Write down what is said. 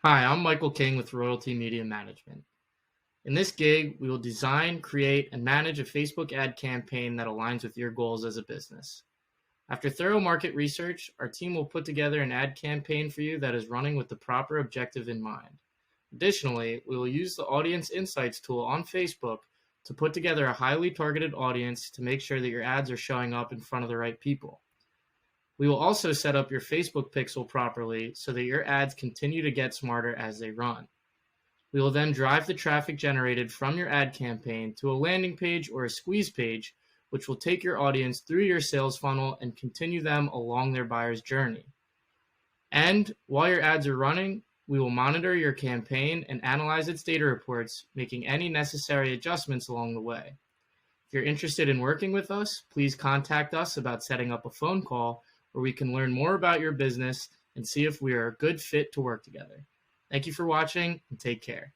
Hi, I'm Michael King with Royalty Media Management. In this gig, we will design, create, and manage a Facebook ad campaign that aligns with your goals as a business. After thorough market research, our team will put together an ad campaign for you that is running with the proper objective in mind. Additionally, we will use the Audience Insights tool on Facebook to put together a highly targeted audience to make sure that your ads are showing up in front of the right people. We will also set up your Facebook pixel properly so that your ads continue to get smarter as they run. We will then drive the traffic generated from your ad campaign to a landing page or a squeeze page, which will take your audience through your sales funnel and continue them along their buyer's journey. And while your ads are running, we will monitor your campaign and analyze its data reports, making any necessary adjustments along the way. If you're interested in working with us, please contact us about setting up a phone call where we can learn more about your business and see if we are a good fit to work together. Thank you for watching and take care.